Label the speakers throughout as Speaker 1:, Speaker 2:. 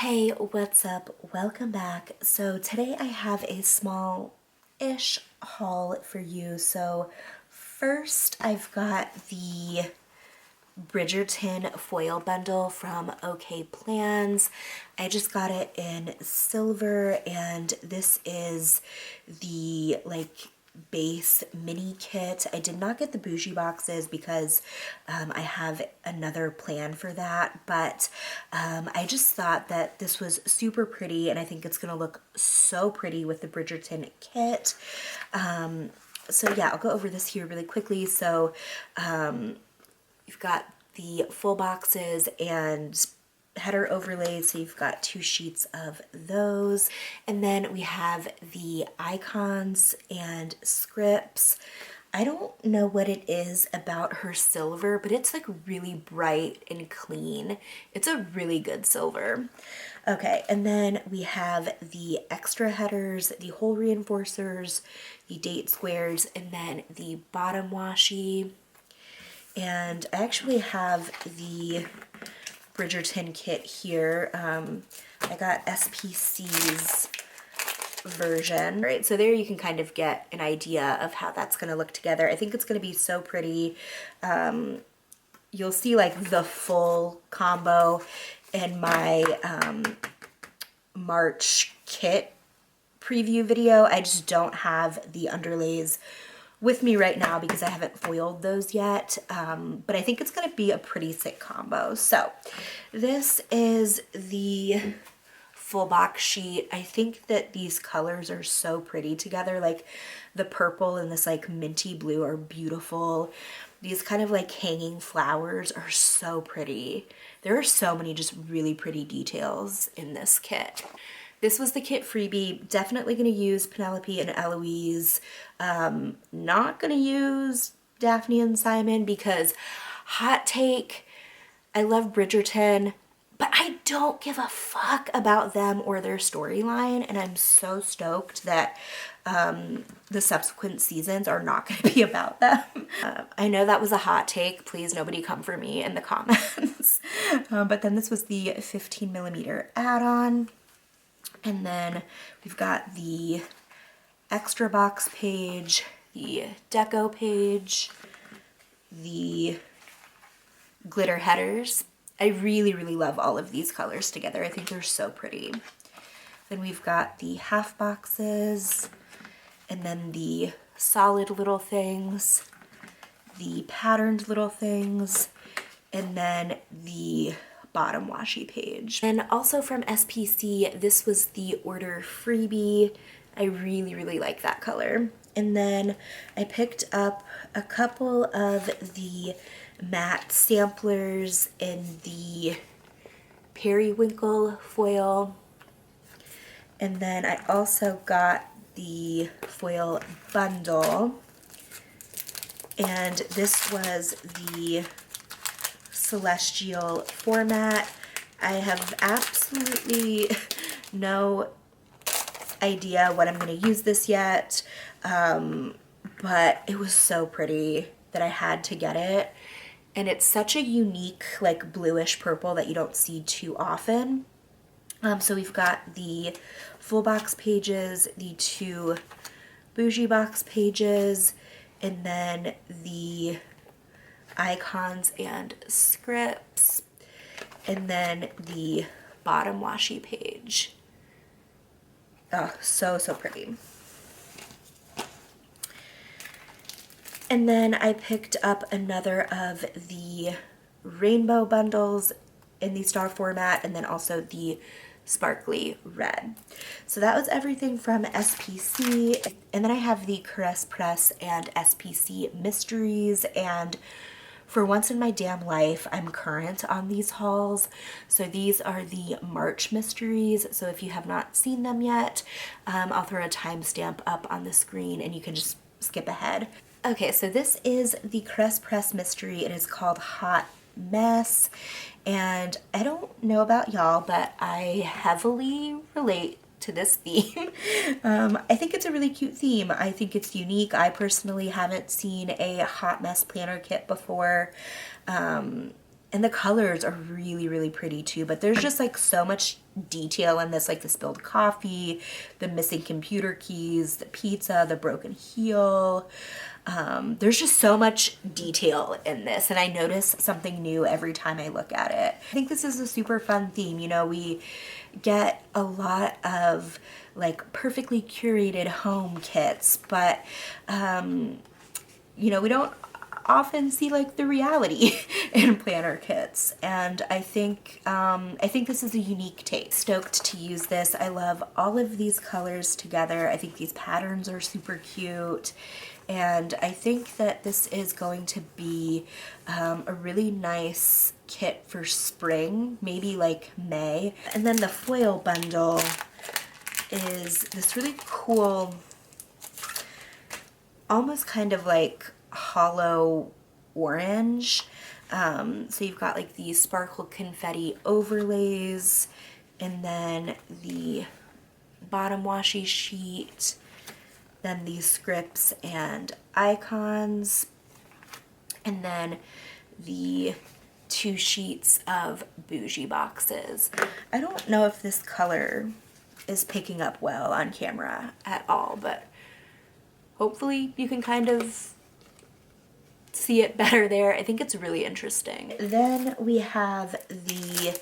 Speaker 1: Hey, what's up? Welcome back. So today I have a small-ish haul for you. So first I've got the Bridgerton foil bundle from OK Plans. I just got it in silver, and this is the base mini kit. I did not get the bougie boxes because I have another plan for that, but I just thought that this was super pretty, and I think it's gonna look so pretty with the Bridgerton kit. So yeah, I'll go over this here really quickly. So you've got the full boxes and header overlays, so you've got 2 sheets of those. And then we have the icons and scripts. I don't know what it is about her silver, but it's like really bright and clean. It's a really good silver. Okay, and then we have the extra headers, the hole reinforcers, the date squares, and then the bottom washi. And I actually have the Bridgerton kit here. I got SPC's version. Right, so there you can kind of get an idea of how that's going to look together. I think it's going to be so pretty. You'll see like the full combo in my March kit preview video. I just don't have the underlays with me right now because I haven't foiled those yet, but I think it's going to be a pretty sick combo. So this is the full box sheet. I think that these colors are so pretty together. Like the purple and this like minty blue are beautiful. These kind of like hanging flowers are so pretty. There are so many just really pretty details in this kit. This was the kit freebie. Definitely going to use Penelope and Eloise. Not going to use Daphne and Simon because, hot take, I love Bridgerton, but I don't give a fuck about them or their storyline, and I'm so stoked that the subsequent seasons are not going to be about them. I know that was a hot take. Please, nobody come for me in the comments. But then this was the 15mm add-on. And then we've got the extra box page, the deco page, the glitter headers. I really, really love all of these colors together. I think they're so pretty. Then we've got the half boxes, and then the solid little things, the patterned little things, and then the bottom washi page. And also from SPC, this was the order freebie. I really, really like that color. And then I picked up a couple of the matte samplers in the periwinkle foil. And then I also got the foil bundle. And this was the celestial format. I have absolutely no idea what I'm going to use this yet, but it was so pretty that I had to get it. And it's such a unique like bluish purple that you don't see too often. So we've got the full box pages, the 2 bougie box pages, and then the icons and scripts, and then the bottom washi page. Oh, so pretty. And then I picked up another of the rainbow bundles in the star format, and then also the sparkly red. So that was everything from SPC. And then I have the Caress Press and SPC mysteries, and for once in my damn life, I'm current on these hauls. So these are the March mysteries. So if you have not seen them yet, I'll throw a timestamp up on the screen and you can just skip ahead. Okay, so this is the Caress Press mystery. It is called Hot Mess. And I don't know about y'all, but I heavily relate to this theme. I think it's a really cute theme. I think it's unique. I personally haven't seen a hot mess planner kit before. And the colors are really, really pretty too, but there's just like so much detail in this, like the spilled coffee, the missing computer keys, the pizza, the broken heel. There's just so much detail in this, and I notice something new every time I look at it. I think this is a super fun theme. You know, we get a lot of like perfectly curated home kits, but you know, we don't often see like the reality in planner kits, and I think this is a unique take. Stoked to use this. I love all of these colors together. I think these patterns are super cute, and I think that this is going to be a really nice kit for spring, maybe like May. And then the foil bundle is this really cool, almost kind of like hollow orange. So you've got like these sparkle confetti overlays, and then the bottom washi sheet, then these scripts and icons, and then the 2 sheets of bougie boxes. I don't know if this color is picking up well on camera at all, but hopefully you can kind of see it better there. I think it's really interesting. Then we have the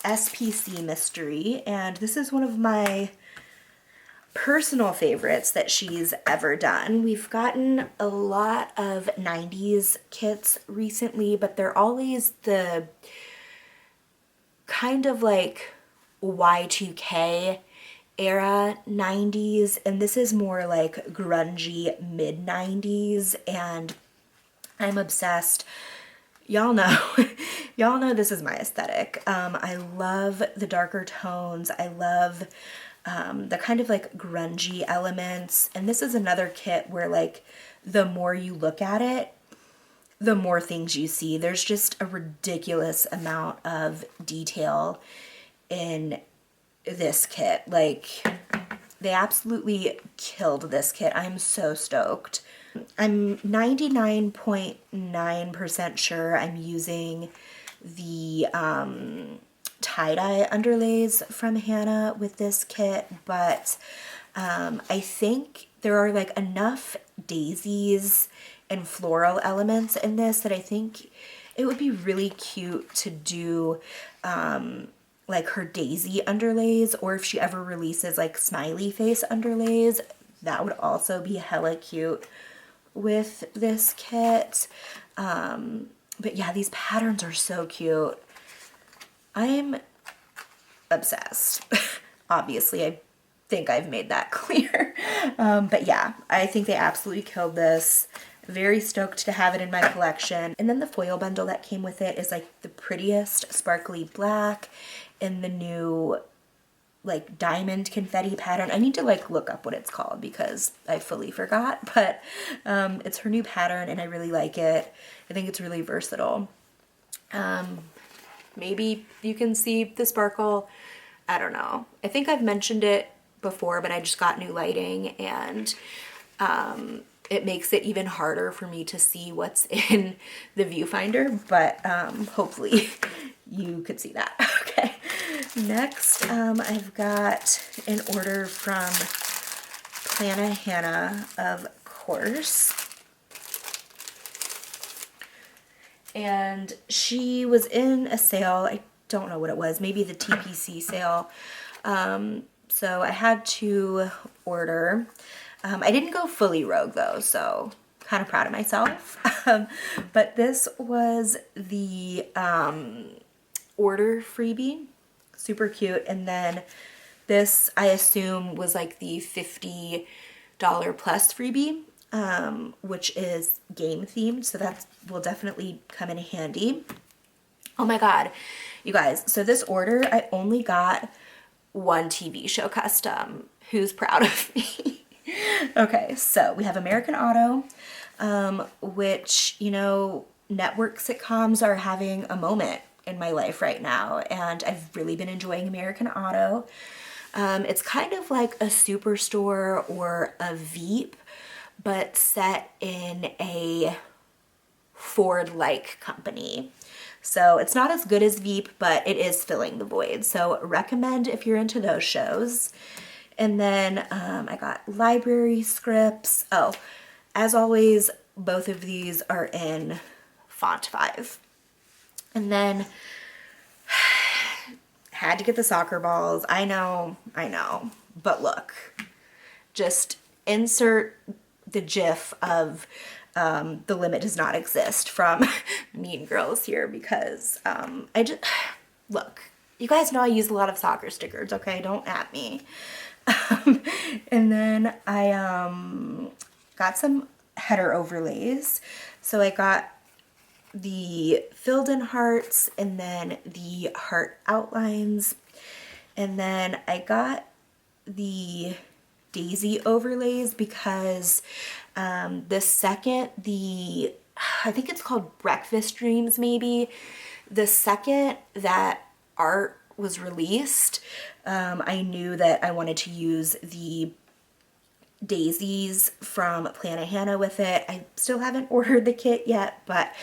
Speaker 1: SPC mystery, and this is one of my personal favorites that she's ever done. We've gotten a lot of 90s kits recently, but they're always the kind of like Y2K era 90s, and this is more like grungy mid 90s, and I'm obsessed. Y'all know, y'all know this is my aesthetic. I love the darker tones. I love the kind of like grungy elements. And this is another kit where like the more you look at it, the more things you see. There's just a ridiculous amount of detail in this kit. Like, they absolutely killed this kit. I'm so stoked. I'm 99.9% sure I'm using the tie-dye underlays from Hannah with this kit, but I think there are like enough daisies and floral elements in this that I think it would be really cute to do like her daisy underlays, or if she ever releases like smiley face underlays, that would also be hella cute with this kit. But yeah, these patterns are so cute. I'm obsessed. Obviously, I think I've made that clear. But yeah, I think they absolutely killed this. Very stoked to have it in my collection. And then the foil bundle that came with it is like the prettiest sparkly black in the new like diamond confetti pattern. I need to like look up what it's called because I fully forgot, but it's her new pattern and I really like it. I think it's really versatile. Maybe you can see the sparkle. I don't know. I think I've mentioned it before, but I just got new lighting, and it makes it even harder for me to see what's in the viewfinder, but hopefully you could see that. Okay. Next, I've got an order from Plannahannah, of course. And she was in a sale. I don't know what it was. Maybe the TPC sale. So I had to order. I didn't go fully rogue though, so kind of proud of myself. But this was the order freebie. Super cute. And then this, I assume, was like the $50 plus freebie, which is game themed. So that will definitely come in handy. Oh my God, you guys. So this order, I only got one TV show custom. Who's proud of me? Okay, so we have American Auto, which, you know, network sitcoms are having a moment in my life right now, and I've really been enjoying American Auto. It's kind of like a Superstore or a Veep, but set in a Ford-like company. So it's not as good as Veep, but it is filling the void. So recommend if you're into those shows. And then I got library scripts. Oh, as always, both of these are in font 5. And then had to get the soccer balls. I know. But look, just insert the gif of the limit does not exist from Mean Girls here, because I just, look, you guys know I use a lot of soccer stickers, okay? Don't at me. And then I got some header overlays. So I got the filled in hearts and then the heart outlines. And then I got the daisy overlays because the second I think it's called Breakfast Dreams maybe, the second that art was released, I knew that I wanted to use the daisies from Plannahannah with it. I still haven't ordered the kit yet, but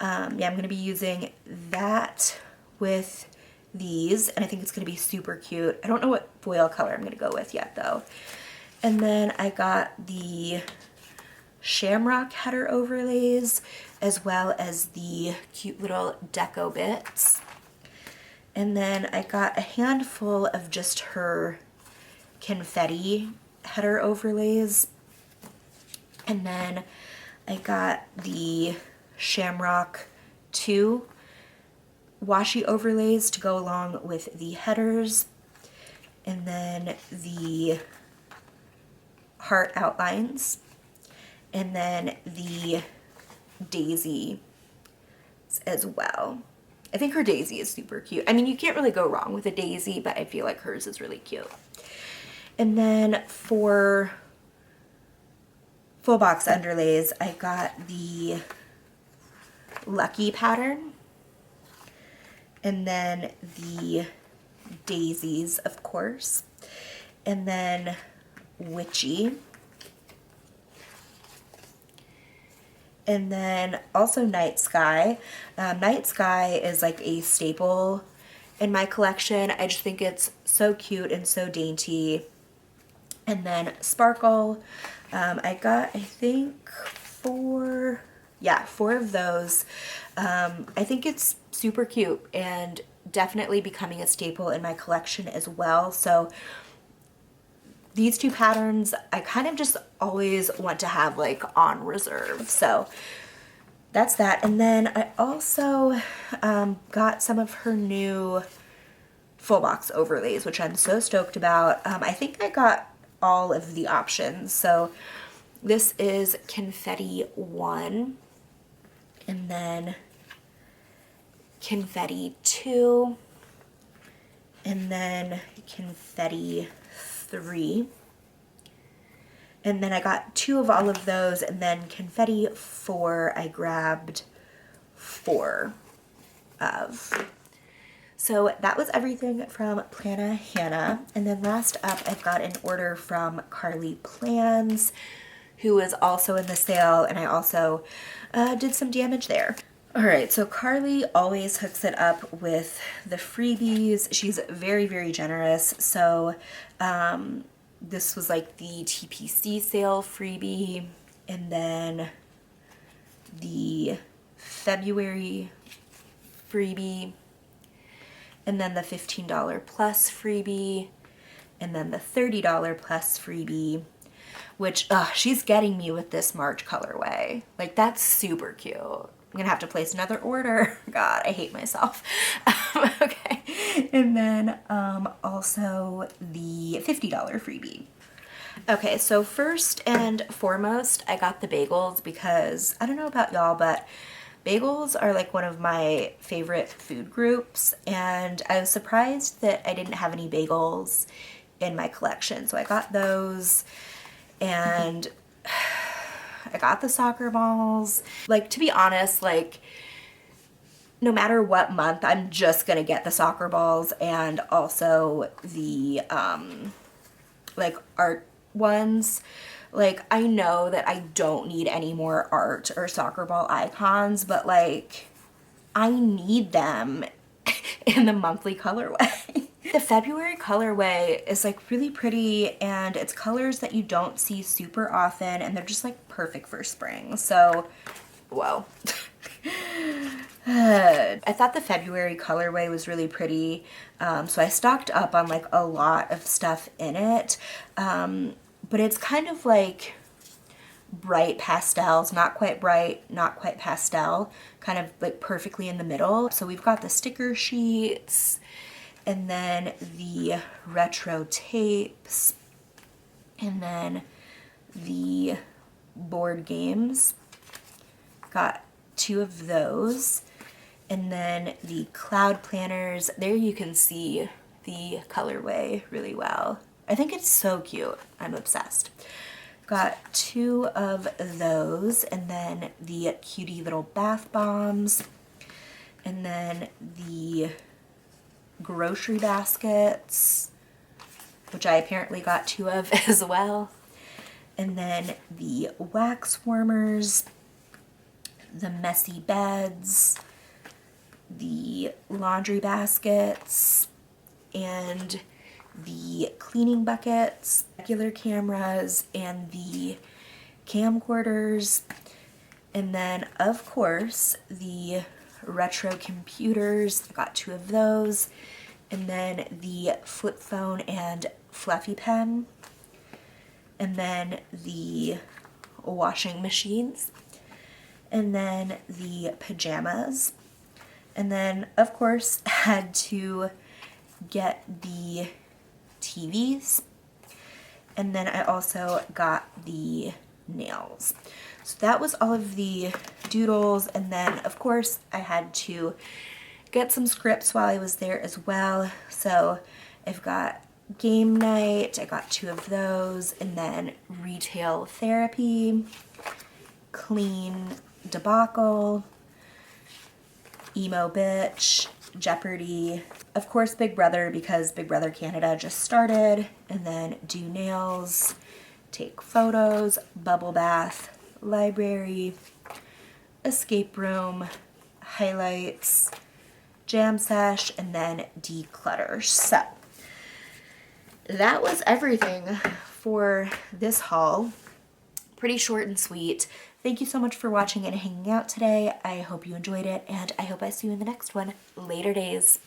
Speaker 1: yeah, I'm going to be using that with these, and I think it's going to be super cute. I don't know what foil color I'm going to go with yet though. And then I got the shamrock header overlays as well as the cute little deco bits. And then I got a handful of just her confetti header overlays. And then I got the Shamrock 2 washi overlays to go along with the headers. And then the heart outlines. And then the daisy as well. I think her daisy is super cute. I mean, you can't really go wrong with a daisy, but I feel like hers is really cute. And then for full box underlays, I got the Lucky pattern, and then the daisies, of course, and then Witchy, and then also Night Sky. Night Sky is like a staple in my collection. I just think it's so cute and so dainty. And then Sparkle. I got, I think, 4 of those. I think it's super cute and definitely becoming a staple in my collection as well. So these 2 patterns I kind of just always want to have like on reserve. So that's that. And then I also got some of her new full box overlays, which I'm so stoked about. I think I got all of the options. So this is Confetti 1, and then Confetti 2, and then Confetti 3. And then I got 2 of all of those, and then Confetti 4 I grabbed 4 of. So that was everything from Plannahannah. And then last up, I've got an order from Carlea Plans, who is also in the sale, and I also did some damage there. All right, so Carlea always hooks it up with the freebies. She's very, very generous. So this was like the TPC sale freebie, and then the February freebie, and then the $15 plus freebie, and then the $30 plus freebie, which she's getting me with this March colorway. Like, that's super cute. I'm gonna have to place another order. God, I hate myself. Okay, and then also the $50 freebie. Okay, so first and foremost, I got the bagels because I don't know about y'all, but bagels are like one of my favorite food groups, and I was surprised that I didn't have any bagels in my collection. So I got those, and I got the soccer balls. Like, to be honest, like, no matter what month, I'm just gonna get the soccer balls and also the like art ones. Like, I know that I don't need any more art or soccer ball icons, but like, I need them in the monthly colorway. The February colorway is like really pretty, and it's colors that you don't see super often, and they're just like perfect for spring. So, whoa. I thought the February colorway was really pretty, so I stocked up on like a lot of stuff in it, but it's kind of like bright pastels, not quite bright, not quite pastel, kind of like perfectly in the middle. So we've got the sticker sheets, and then the retro tapes, and then the board games. Got 2 of those. And then the cloud planners. There you can see the colorway really well. I think it's so cute. I'm obsessed. Got 2 of those, and then the cutie little bath bombs, and then the grocery baskets, which I apparently got 2 of as well, and then the wax warmers, the messy beds, the laundry baskets, and the cleaning buckets, regular cameras, and the camcorders, and then of course the retro computers. I got 2 of those, and then the flip phone and fluffy pen, and then the washing machines, and then the pajamas, and then of course had to get the TVs, and then I also got the nails. So that was all of the doodles, and then of course I had to get some scripts while I was there as well. So I've got game night, I got 2 of those, and then retail therapy, clean debacle, emo bitch, Jeopardy, of course Big Brother because Big Brother Canada just started, and then do nails, take photos, bubble bath, library, escape room, highlights, jam sesh, and then declutter. So that was everything for this haul. Pretty short and sweet. Thank you so much for watching and hanging out today. I hope you enjoyed it, and I hope I see you in the next one. Later days.